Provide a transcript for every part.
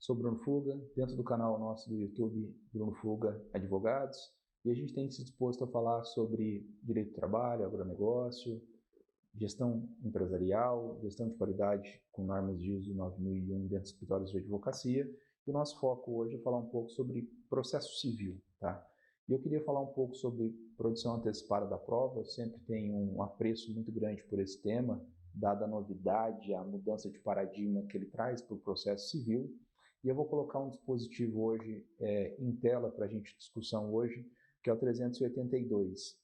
Sou Bruno Fuga, dentro do canal nosso do YouTube, Bruno Fuga Advogados, e a gente tem se disposto a falar sobre direito do trabalho, agronegócio, gestão empresarial, gestão de qualidade com normas de ISO 9001 dentro dos escritórios de advocacia. E o nosso foco hoje é falar um pouco sobre processo civil, tá? E eu queria falar um pouco sobre produção antecipada da prova. Eu sempre tenho um apreço muito grande por esse tema, dada a novidade, a mudança de paradigma que ele traz para o processo civil. E eu vou colocar um dispositivo hoje em tela para a gente discussão hoje, que é o 382.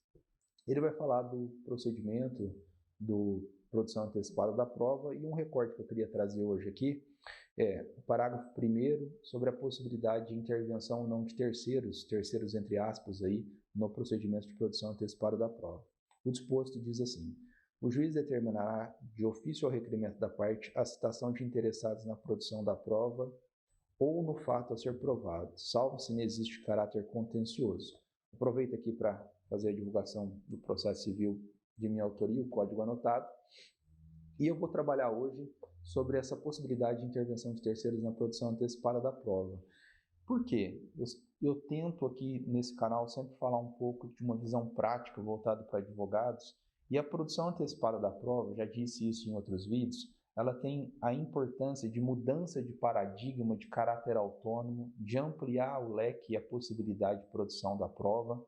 Ele vai falar do procedimento do produção antecipada da prova, e um recorte que eu queria trazer hoje aqui é o parágrafo 1º sobre a possibilidade de intervenção ou não de terceiros entre aspas, aí, no procedimento de produção antecipada da prova. O disposto diz assim: o juiz determinará de ofício ao requerimento da parte a citação de interessados na produção da prova ou no fato a ser provado, salvo se não existe caráter contencioso. Aproveito aqui para fazer a divulgação do processo civil de minha autoria, o código anotado, e eu vou trabalhar hoje sobre essa possibilidade de intervenção de terceiros na produção antecipada da prova. Por quê? Eu tento aqui nesse canal sempre falar um pouco de uma visão prática voltada para advogados, e a produção antecipada da prova, já disse isso em outros vídeos, ela tem a importância de mudança de paradigma de caráter autônomo, de ampliar o leque e a possibilidade de produção da prova,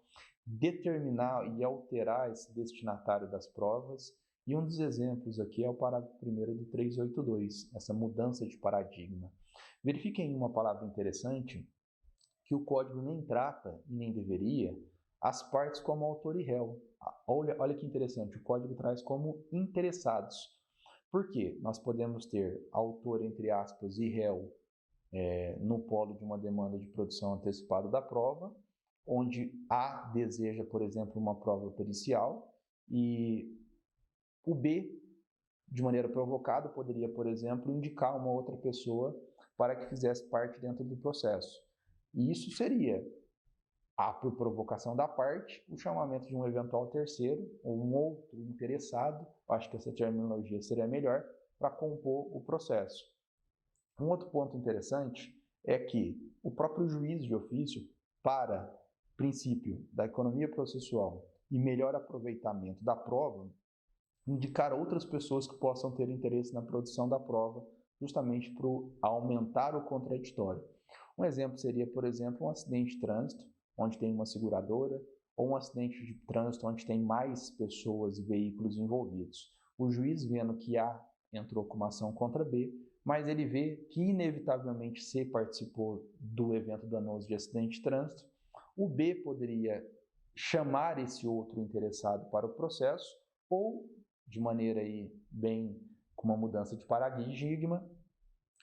determinar e alterar esse destinatário das provas, e um dos exemplos aqui é o parágrafo 1º do 382, essa mudança de paradigma. Verifiquem uma palavra interessante, que o código nem trata, e nem deveria, as partes como autor e réu. Olha que interessante, o código traz como interessados. Por quê? Nós podemos ter autor, entre aspas, e réu no polo de uma demanda de produção antecipada da prova, onde A deseja, por exemplo, uma prova pericial, e o B, de maneira provocada, poderia, por exemplo, indicar uma outra pessoa para que fizesse parte dentro do processo. E isso seria, por provocação da parte, o chamamento de um eventual terceiro ou um outro interessado, acho que essa terminologia seria melhor, para compor o processo. Um outro ponto interessante é que o próprio juiz de ofício, para princípio da economia processual e melhor aproveitamento da prova, indicar outras pessoas que possam ter interesse na produção da prova, justamente para aumentar o contraditório. Um exemplo seria, por exemplo, um acidente de trânsito, onde tem uma seguradora, ou um acidente de trânsito onde tem mais pessoas e veículos envolvidos. O juiz, vendo que A entrou com uma ação contra B, mas ele vê que inevitavelmente C participou do evento danoso de acidente de trânsito, o B poderia chamar esse outro interessado para o processo, ou, de maneira aí bem com uma mudança de paradigma,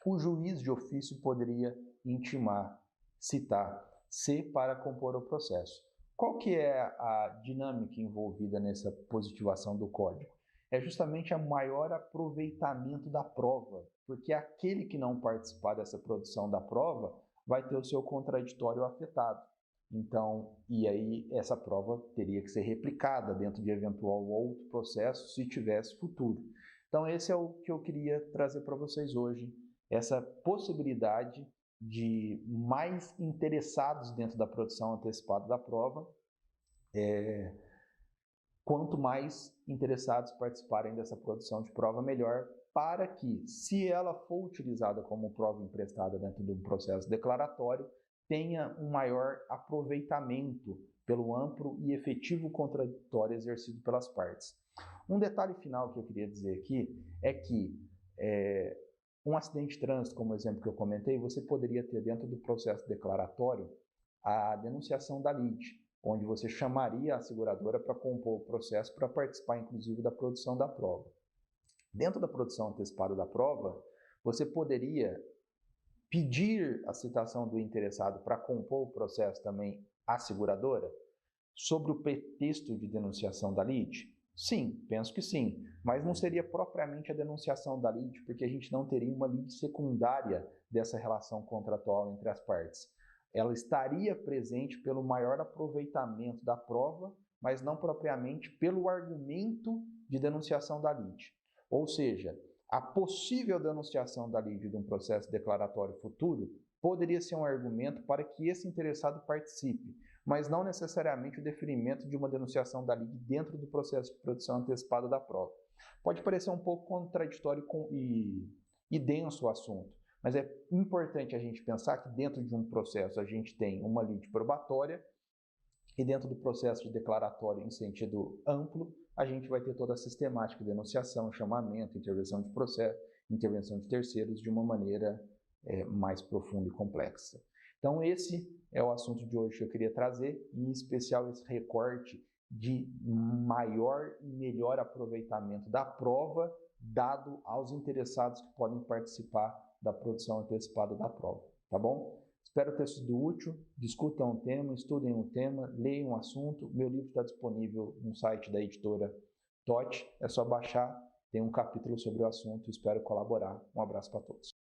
o juiz de ofício poderia intimar, citar C para compor o processo. Qual que é a dinâmica envolvida nessa positivação do código? É justamente o maior aproveitamento da prova, porque aquele que não participar dessa produção da prova vai ter o seu contraditório afetado. Então, e aí essa prova teria que ser replicada dentro de eventual outro processo se tivesse futuro. Então, esse é o que eu queria trazer para vocês hoje, essa possibilidade de mais interessados dentro da produção antecipada da prova, quanto mais interessados participarem dessa produção de prova, melhor, para que, se ela for utilizada como prova emprestada dentro de um processo declaratório, tenha um maior aproveitamento pelo amplo e efetivo contraditório exercido pelas partes. Um detalhe final que eu queria dizer aqui é que um acidente de trânsito, como o exemplo que eu comentei, você poderia ter dentro do processo declaratório a denunciação da lide, onde você chamaria a seguradora para compor o processo para participar, inclusive, da produção da prova. Dentro da produção antecipada da prova, você poderia pedir a citação do interessado para compor o processo também à seguradora, sobre o pretexto de denunciação da lide? Sim, penso que sim, mas não seria propriamente a denunciação da lide, porque a gente não teria uma lide secundária dessa relação contratual entre as partes. Ela estaria presente pelo maior aproveitamento da prova, mas não propriamente pelo argumento de denunciação da lide. Ou seja, A possível denunciação da lide de um processo declaratório futuro poderia ser um argumento para que esse interessado participe, mas não necessariamente o deferimento de uma denunciação da lide dentro do processo de produção antecipada da prova. Pode parecer um pouco contraditório e denso o assunto, mas é importante a gente pensar que dentro de um processo a gente tem uma lide probatória e dentro do processo de declaratório em sentido amplo, a gente vai ter toda a sistemática de denunciação, chamamento, intervenção de processo, intervenção de terceiros de uma maneira mais profunda e complexa. Então esse é o assunto de hoje que eu queria trazer, em especial esse recorte de maior e melhor aproveitamento da prova dado aos interessados que podem participar da produção antecipada da prova, tá bom? Espero ter sido útil, discutam o tema, estudem o tema, leiam o assunto. Meu livro está disponível no site da editora TOT, é só baixar, tem um capítulo sobre o assunto, espero colaborar. Um abraço para todos.